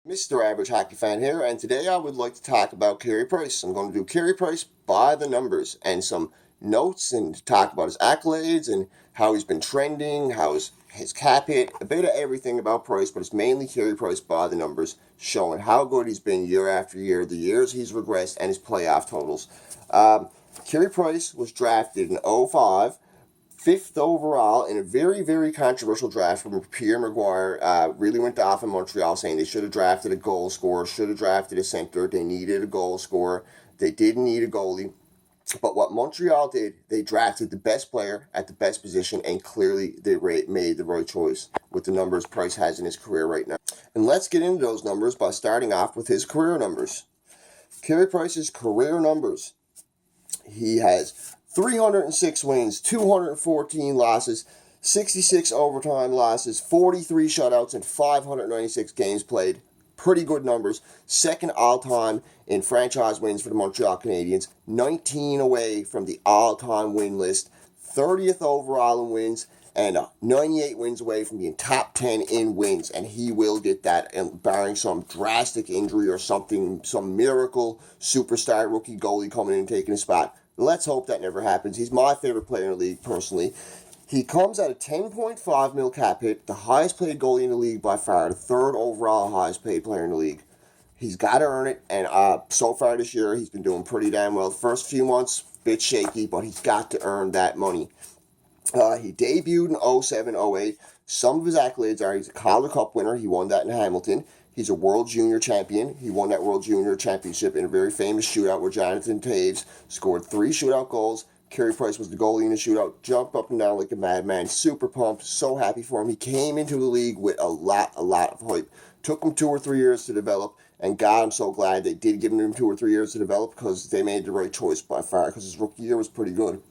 Mr. Average Hockey Fan here, and today I would like to talk about Carey Price. I'm going to do Carey Price by the numbers and some notes and talk about his accolades and how he's been trending, how his cap hit, a bit of everything about Price, but it's mainly Carey Price by the numbers, showing how good he's been year after year, the years he's regressed, and his playoff totals. Carey Price was drafted in '05, fifth overall in a very, very controversial draft from Pierre Maguire. Really went off in Montreal saying they should have drafted a goal scorer, should have drafted a center. They needed a goal scorer. They didn't need a goalie. But what Montreal did, they drafted the best player at the best position, and clearly they made the right choice with the numbers Price has in his career right now. And let's get into those numbers by starting off with his career numbers. Carey Price's career numbers. He has 306 wins, 214 losses, 66 overtime losses, 43 shutouts, and 596 games played. Pretty good numbers. Second all-time in franchise wins for the Montreal Canadiens. 19 away from the all-time win list. 30th overall in wins, and 98 wins away from being top 10 in wins. And he will get that, barring some drastic injury or something, some miracle superstar rookie goalie coming in and taking a spot. Let's hope that never happens. He's my favorite player in the league, personally. He comes at a 10.5 mil cap hit, the highest paid goalie in the league by far, the third overall highest paid player in the league. He's got to earn it, and so far this year, he's been doing pretty damn well. The first few months, bit shaky, but he's got to earn that money. He debuted in '07-'08. Some of his accolades are he's a Calder Cup winner. He won that in Hamilton. He's a World Junior champion. He won that World Junior championship in a very famous shootout where Jonathan Toews scored 3 shootout goals. Carey Price was the goalie in the shootout, jumped up and down like a madman, super pumped, so happy for him. He came into the league with a lot of hype. Took him 2 or 3 years to develop, and God, I'm so glad they did give him 2 or 3 years to develop because they made the right choice by far because his rookie year was pretty good.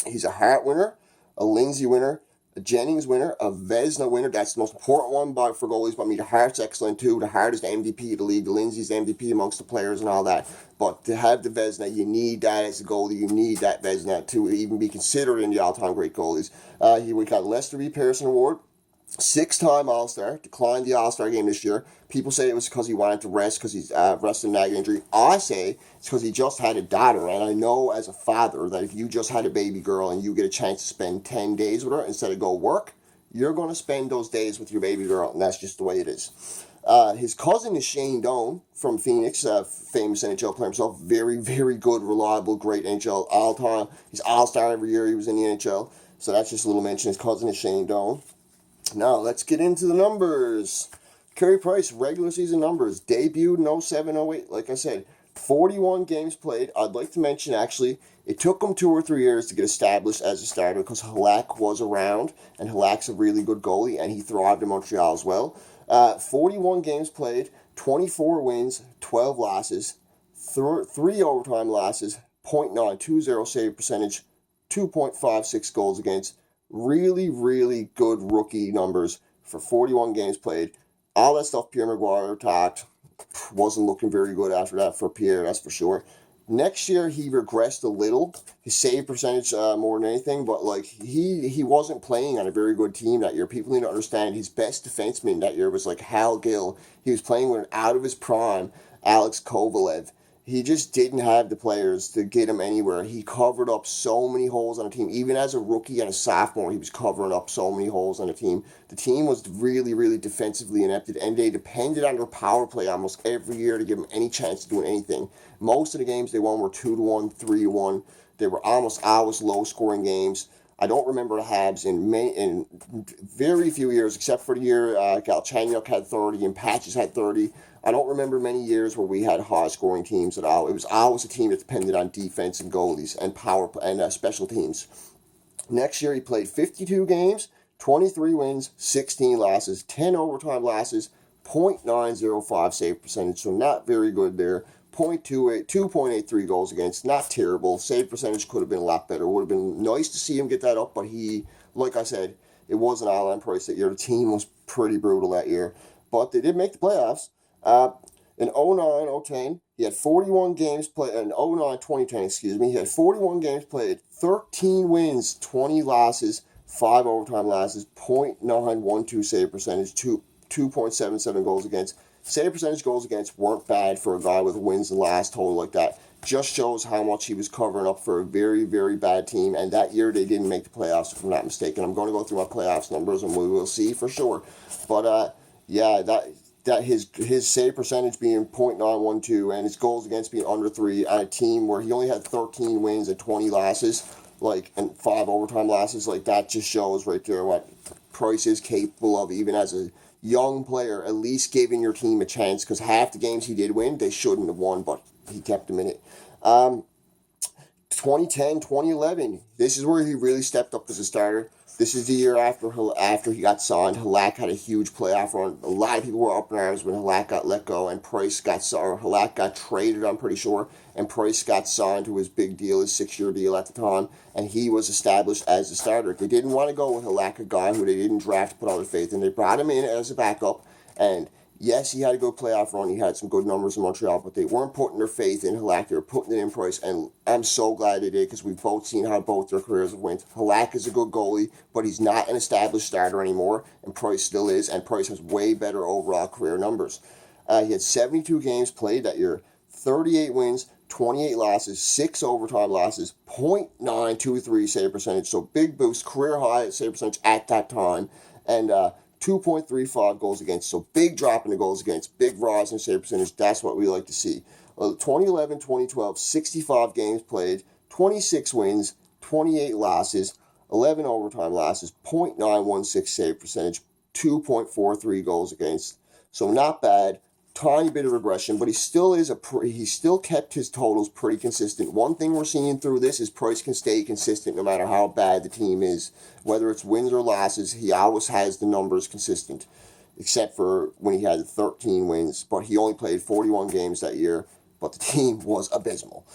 He's a Hart winner, a Lindsay winner, a Jennings winner, a Vezina winner. That's the most important one for goalies. But I mean, the Hart's excellent too. The Hart is the MVP of the league. The Lindsay's the MVP amongst the players and all that. But to have the Vezina, you need that as a goalie. You need that Vezina to even be considered in the all-time great goalies. We got Lester B. Pearson Award. 6-time All-Star, declined the All-Star game this year. People say it was because he wanted to rest because he's resting nagging injury. I say it's because he just had a daughter, and I know as a father that if you just had a baby girl and you get a chance to spend 10 days with her instead of go work, you're going to spend those days with your baby girl, and that's just the way it is. His cousin is Shane Doan from Phoenix, famous NHL player himself. Very, very good, reliable, great NHL all-time. He's All-Star every year he was in the NHL. So that's just a little mention. His cousin is Shane Doan. Now, let's get into the numbers. Carey Price, regular season numbers. Debuted in '07-'08, like I said. 41 games played. I'd like to mention, actually, it took him 2 or 3 years to get established as a starter because Halak was around, and Halak's a really good goalie, and he thrived in Montreal as well. 41 games played, 24 wins, 12 losses, 3 overtime losses, .920 save percentage, 2.56 goals against. Really, really good rookie numbers for 41 games played. All that stuff Pierre Maguire talked wasn't looking very good after that for Pierre, that's for sure. Next year he regressed a little, his save percentage more than anything, but like he wasn't playing on a very good team that year. People need to understand his best defenseman that year was like Hal Gill. He was playing with an out of his prime Alex Kovalev. He just didn't have the players to get him anywhere. He covered up so many holes on the team. Even as a rookie and a sophomore, he was covering up so many holes on the team. The team was really, really defensively inept, and they depended on their power play almost every year to give them any chance of doing anything. Most of the games they won were 2-1, 3-1. They were almost always low-scoring games. I don't remember the Habs in very few years, except for the year Galchenyuk had 30 and Patches had 30. I don't remember many years where we had high-scoring teams at all. It was always a team that depended on defense and goalies and power and special teams. Next year, he played 52 games, 23 wins, 16 losses, 10 overtime losses, .905 save percentage, so not very good there. 2.83 goals against, not terrible. Save percentage could have been a lot better. Would have been nice to see him get that up, but he, like I said, it wasn't all on Price that year. The team was pretty brutal that year, but they did make the playoffs. In '09-'10, he had 41 games played. In '09-2010, excuse me, he had 41 games played, 13 wins, 20 losses, 5 overtime losses, .912 save percentage, 2.77 goals against. save percentage, goals against weren't bad for a guy with wins and last total like that. Just shows how much he was covering up for a very, very bad team. And that year they didn't make the playoffs, if I'm not mistaken. I'm going to go through my playoffs numbers and we will see for sure. But yeah, that his save percentage being .912 and his goals against being under 3 on a team where he only had 13 wins and 20 losses, and 5 overtime losses, that just shows right there what Price is capable of, even as a young player, at least giving your team a chance, because half the games he did win, they shouldn't have won, but he kept them in it. 2010, 2011, this is where he really stepped up as a starter. This is the year after he got signed. Halak had a huge playoff run. A lot of people were up in arms when Halak got let go and Halak got traded, I'm pretty sure, and Price got signed to his big deal, his 6-year deal at the time, and he was established as the starter. They didn't want to go with Halak, a guy who they didn't draft to put all their faith in. They brought him in as a backup, and yes, he had a good playoff run. He had some good numbers in Montreal, but they weren't putting their faith in Halak. They were putting it in Price, and I'm so glad they did because we've both seen how both their careers have went. Halak is a good goalie, but he's not an established starter anymore, and Price still is, and Price has way better overall career numbers. He had 72 games played that year, 38 wins, 28 losses, 6 overtime losses, .923 save percentage, so big boost, career high save percentage at that time, and 2.35 goals against, so big drop in the goals against, big rise in save percentage. That's what we like to see. 2011, 2012, 65 games played, 26 wins, 28 losses, 11 overtime losses, .916 save percentage, 2.43 goals against. So not bad. Tiny bit of regression, but he still kept his totals pretty consistent. One thing we're seeing through this is Price can stay consistent no matter how bad the team is. Whether it's wins or losses, he always has the numbers consistent, except for when he had 13 wins, but he only played 41 games that year, but the team was abysmal.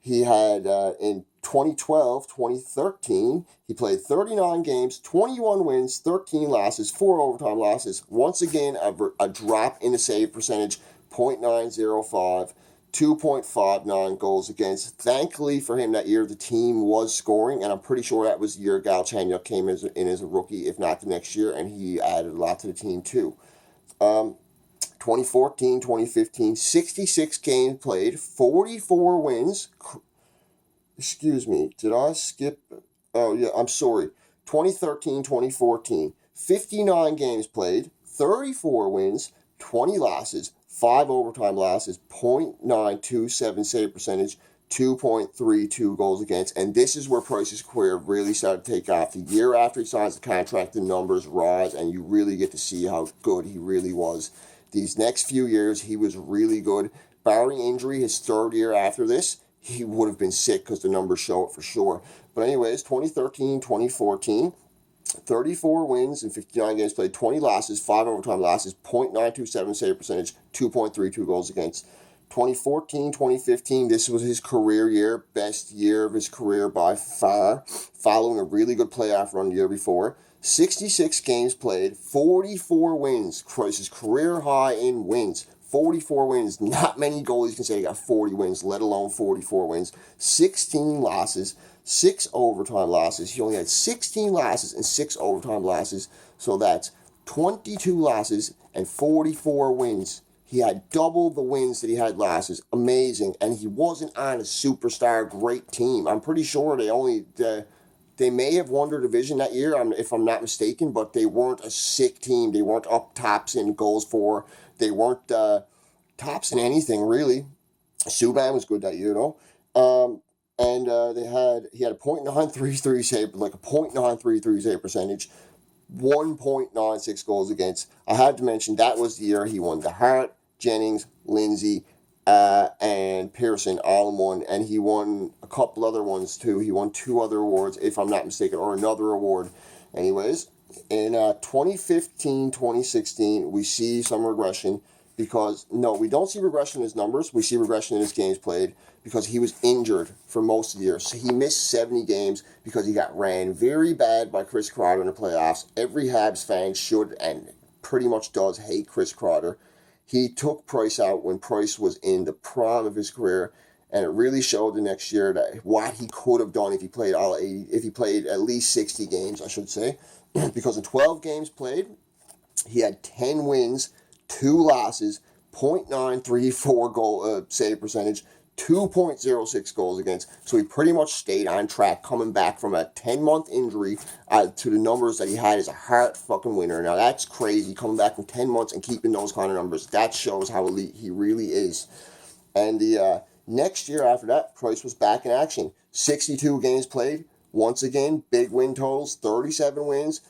He had, in 2012, 2013, he played 39 games, 21 wins, 13 losses, 4 overtime losses. Once again, a drop in the save percentage, .905, 2.59 goals against. Thankfully for him that year, the team was scoring, and I'm pretty sure that was the year Galchenyuk came in as a rookie, if not the next year, and he added a lot to the team too. 2014, 2015, 66 games played, 44 wins. Excuse me, did I skip? Oh, yeah, I'm sorry. 2013, 2014, 59 games played, 34 wins, 20 losses, 5 overtime losses, .927 save percentage, 2.32 goals against. And this is where Price's career really started to take off. The year after he signs the contract, the numbers rise, and you really get to see how good he really was. These next few years, he was really good. Barring injury, his 3rd year after this, he would have been sick because the numbers show it for sure. But anyways, 2013, 2014, 34 wins and 59 games played, 20 losses, 5 overtime losses, .927 save percentage, 2.32 goals against. 2014, 2015, this was his career year, best year of his career by far, following a really good playoff run the year before. 66 games played, 44 wins, Price's career high in wins. 44 wins. Not many goalies can say they got 40 wins, let alone 44 wins. 16 losses, 6 overtime losses. He only had 16 losses and 6 overtime losses, so that's 22 losses and 44 wins. He had double the wins that he had losses. Amazing. And he wasn't on a superstar great team. I'm pretty sure they may have won their division that year, if I'm not mistaken, but they weren't a sick team. They weren't up tops in goals for. They weren't tops in anything, really. Subban was good that year, though. And he had a .933 save, like a .933 save percentage, 1.96 goals against. I have to mention that was the year he won the Hart, Jennings, Lindsay, and Pearson all in one, and he won a couple other ones too. He won 2 other awards, if I'm not mistaken, or another award. Anyways, in 2015, 2016, we see some regression because, no, we don't see regression in his numbers. We see regression in his games played because he was injured for most of the year. So he missed 70 games because he got ran very bad by Chris Kreider in the playoffs. Every Habs fan should and pretty much does hate Chris Kreider. He took Price out when Price was in the prime of his career, and it really showed the next year that what he could have done if he played if he played at least 60 games, I should say. Because in 12 games played, he had 10 wins, 2 losses, .934 goal save percentage, 2.06 goals against. So he pretty much stayed on track coming back from a 10-month injury to the numbers that he had as a heart fucking winner. Now that's crazy, coming back from 10 months and keeping those kind of numbers. That shows how elite he really is. And the next year after that, Price was back in action. 62 games played. Once again, big win totals, 37 wins,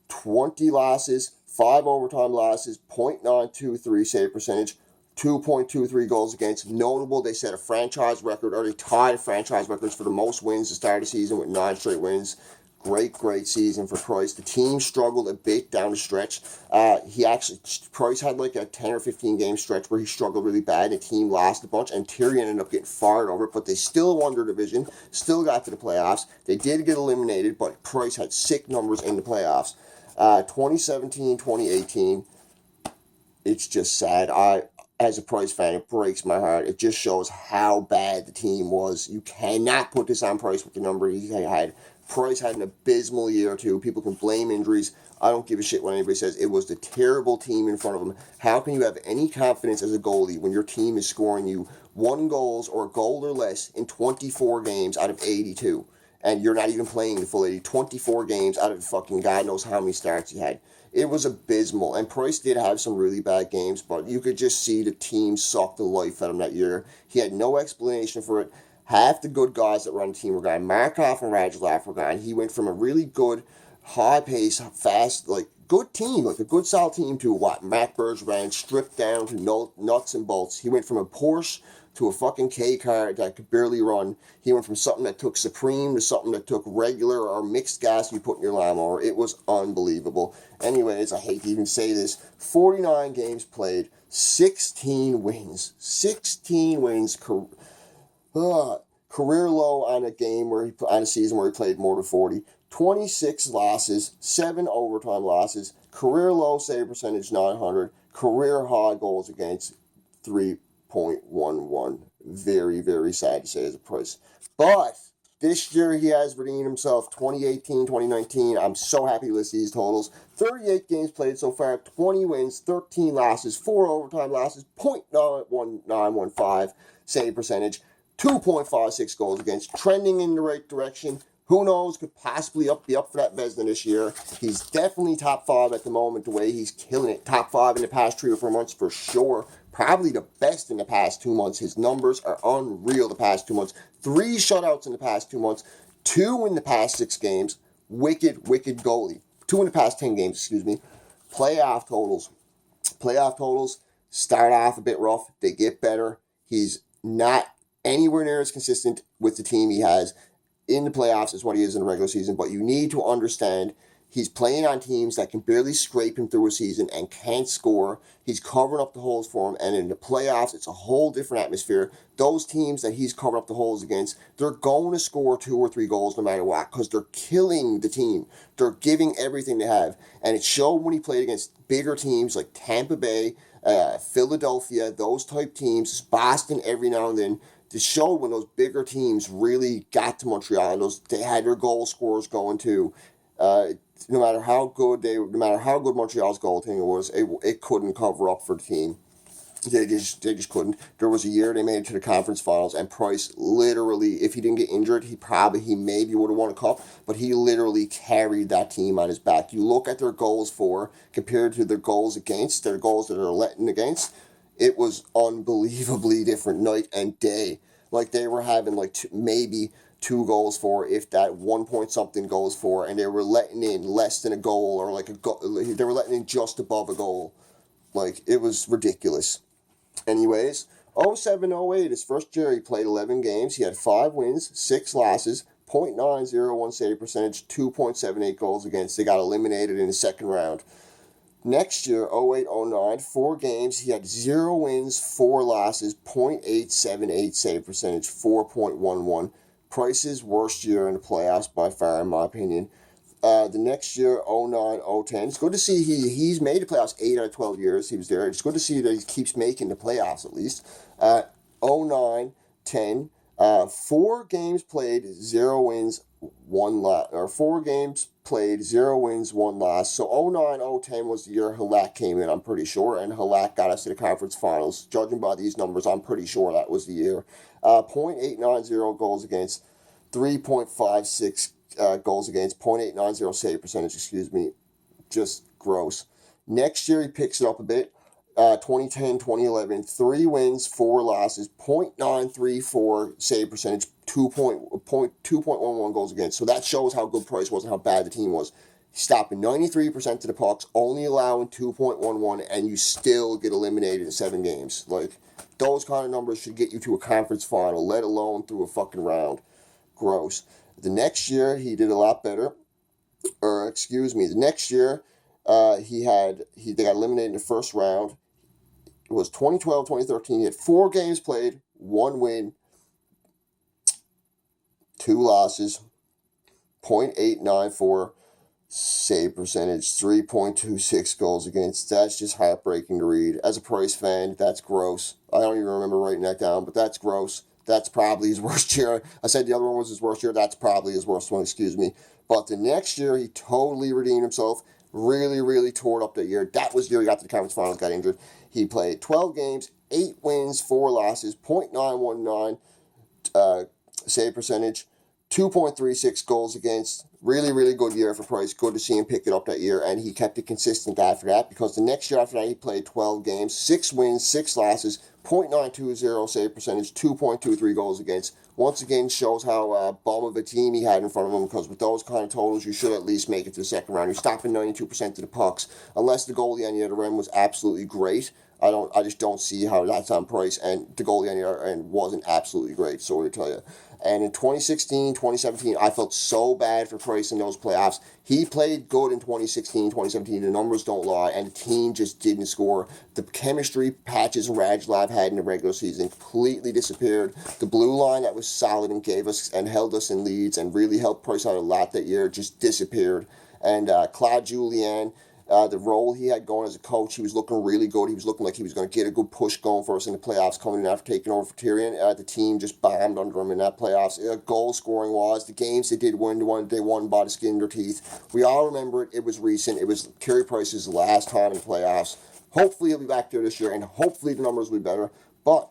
20 losses, 5 overtime losses, .923 save percentage, 2.23 goals against. Notable, they set a franchise record, or they tied franchise records for the most wins to start the season with 9 straight wins. Great season for Price. The team struggled a bit down the stretch. Price had like a 10 or 15 game stretch where he struggled really bad. The team lost a bunch, and Carey ended up getting fired over it, but they still won their division, still got to the playoffs. They did get eliminated, but Price had sick numbers in the playoffs. 2017, 2018, it's just sad. As a Price fan, it breaks my heart. It just shows how bad the team was. You cannot put this on Price with the number he had. Price had an abysmal year or two. People can blame injuries. I don't give a shit what anybody says. It was the terrible team in front of him. How can you have any confidence as a goalie when your team is scoring you 1 goal or a goal or less in 24 games out of 82? And you're not even playing the full 80. 24 games out of fucking God knows how many starts he had. It was abysmal. And Price did have some really bad games, but you could just see the team sucked the life out of him that year. He had no explanation for it. Half the good guys that were on the team were gone. Markov and Radulov were gone. He went from a really good, high-pace, fast, like, good team, like a good solid team, to what Matt Bergevin stripped down to nuts and bolts. He went from a Porsche to a fucking K car that could barely run. He went from something that took Supreme to something that took regular or mixed gas you put in your lawnmower. It was unbelievable. Anyways, I hate to even say this. 49 games played, 16 wins. 16 wins. Career low on a season where he played more than 40. 26 losses, 7 overtime losses, career low save percentage 900, career high goals against 3.11. Very sad to say as a Price. But this year he has redeemed himself. 2018, 2019. I'm so happy to list these totals. 38 games played so far, 20 wins, 13 losses, 4 overtime losses, .915 save percentage, 2.56 goals against, trending in the right direction. Who knows, could possibly be up for that Vezina this year. He's definitely top 5 at the moment, the way he's killing it. Top 5 in the past 3 or 4 months for sure. Probably the best in the past 2 months. His numbers are unreal the past 2 months. 3 shutouts in the past 2 months. 2 in the past 6 games. Wicked goalie. 2 in the past 10 games, excuse me. Playoff totals start off a bit rough. They get better. He's not anywhere near as consistent with the team he has in the playoffs as what he is in the regular season, but you need to understand he's playing on teams that can barely scrape him through a season and can't score. He's covering up the holes for him, and in the playoffs, it's a whole different atmosphere. Those teams that he's covering up the holes against, they're going to score 2 or 3 goals no matter what, because they're killing the team. They're giving everything they have, and it showed when he played against bigger teams like Tampa Bay, Philadelphia, those type teams, Boston every now and then. It showed when those bigger teams really got to Montreal, and they had their goal scorers going too. No matter how good Montreal's goaltending was, it couldn't cover up for the team. They just couldn't. There was a year they made it to the conference finals, and Price literally, if he didn't get injured, he maybe would have won a cup, but he literally carried that team on his back. You look at their goals for compared to their goals against, their goals that are letting against. It was unbelievably different night and day. Like they were having maybe 2 goals for, if that 1 point something goals for, and they were letting in less than a goal, or they were letting in just above a goal. Like, it was ridiculous. Anyways, 07-08, his first year, he played 11 games. He had 5 wins, 6 losses, .901 save percentage, 2.78 goals against. They got eliminated in the second round. Next year, 08-09, 4 games. He had 0 wins, 4 losses, .878 save percentage, 4.11. Price's worst year in the playoffs by far, in my opinion. The next year, 09-10. It's good to see he's made the playoffs 8 out of 12 years he was there. It's good to see that he keeps making the playoffs at least. 09-10, 4 games played, 0 wins, 1 loss. Or 4 games played, 0 wins, 1 loss. So 09-010 was the year Halak came in, I'm pretty sure. And Halak got us to the conference finals. Judging by these numbers, I'm pretty sure that was the year. .890 goals against, 3.56 goals against, .890 save percentage, excuse me. Just gross. Next year, he picks it up a bit. 2010, 2011, 3 wins, 4 losses, .934 save percentage, 2.11 goals against. So that shows how good Price was and how bad the team was. Stopping 93% of the pucks, only allowing 2.11, and you still get eliminated in 7 games. Like, those kind of numbers should get you to a conference final, let alone through a fucking round. Gross. The next year, he did a lot better. The next year, they got eliminated in the first round. It was 2012, 2013. He had 4 games played, 1 win, 2 losses, .894 save percentage, 3.26 goals against. That's just heartbreaking to read. As a Price fan, that's gross. I don't even remember writing that down, but that's gross. That's probably his worst year. I said the other one was his worst year. That's probably his worst one, excuse me. But the next year, he totally redeemed himself. Really, really tore it up that year. That was the year he got to the conference finals, got injured. He played 12 games, 8 wins, 4 losses, .919 save percentage, 2.36 goals against. Really, really good year for Price. Good to see him pick it up that year, and he kept it consistent after that, because the next year after that he played 12 games, 6 wins, 6 losses, .920 save percentage, 2.23 goals against. Once again, shows how bum of a team he had in front of him, because with those kind of totals, you should at least make it to the second round. You're stopping 92% of the pucks, unless the goalie on the other end was absolutely great. I just don't see how that's on Price, and the goalie on the other end wasn't absolutely great, sorry to tell you. And in 2016, 2017, I felt so bad for Price in those playoffs. He played good in 2016, 2017. The numbers don't lie, and the team just didn't score. The chemistry Patches and Radulov had in the regular season completely disappeared. The blue line that was solid and gave us and held us in leads and really helped Price out a lot that year just disappeared. And Claude Julien, the role he had going as a coach, he was looking really good. He was looking like he was going to get a good push going for us in the playoffs coming in after taking over for Tyrion. The team just bombed under him in that playoffs. Goal scoring was the games they did win, they won by the skin of their teeth. We all remember it. It was recent. It was Carey Price's last time in the playoffs. Hopefully he'll be back there this year, and hopefully the numbers will be better. But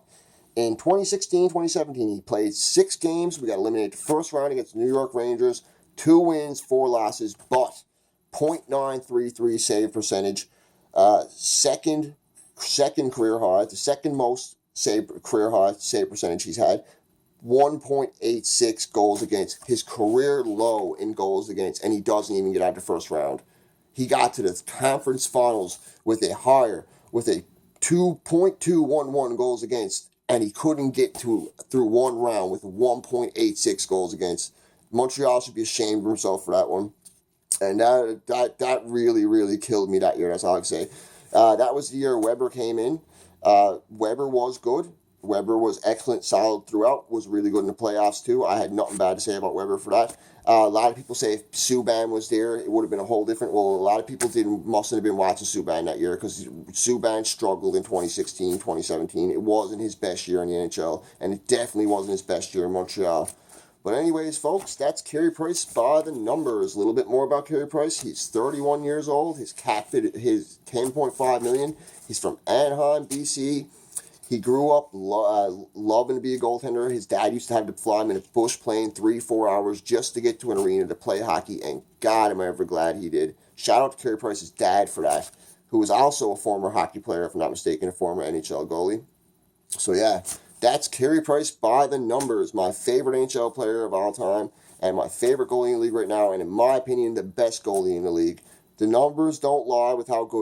in 2016, 2017, he played 6 games. We got eliminated the first round against the New York Rangers. 2 wins, 4 losses, but .933 save percentage, second career high, the second most career high save percentage he's had, 1.86 goals against, his career low in goals against, and he doesn't even get out of the first round. He got to the conference finals with a 2.211 goals against, and he couldn't get through one round with 1.86 goals against. Montreal should be ashamed of himself for that one. And that really, really killed me that year. That's all I can say. That was the year Weber came in. Weber was good. Weber was excellent, solid throughout. Was really good in the playoffs too. I had nothing bad to say about Weber for that. A lot of people say if Subban was there, it would have been a whole different. Well, a lot of people mustn't have been watching Subban that year, because Subban struggled in 2016, 2017. It wasn't his best year in the NHL, and it definitely wasn't his best year in Montreal. But anyways, folks, that's Carey Price by the numbers. A little bit more about Carey Price. He's 31 years old. His cap fit his $10.5 million. He's from Anaheim, BC. He grew up loving to be a goaltender. His dad used to have to fly him in a bush plane 3-4 hours just to get to an arena to play hockey, and God, am I ever glad he did. Shout out to Carey Price's dad for that, who was also a former hockey player, if I'm not mistaken, a former NHL goalie. So yeah, that's Carey Price by the numbers. My favorite NHL player of all time, and my favorite goalie in the league right now, and in my opinion, the best goalie in the league. The numbers don't lie with how good he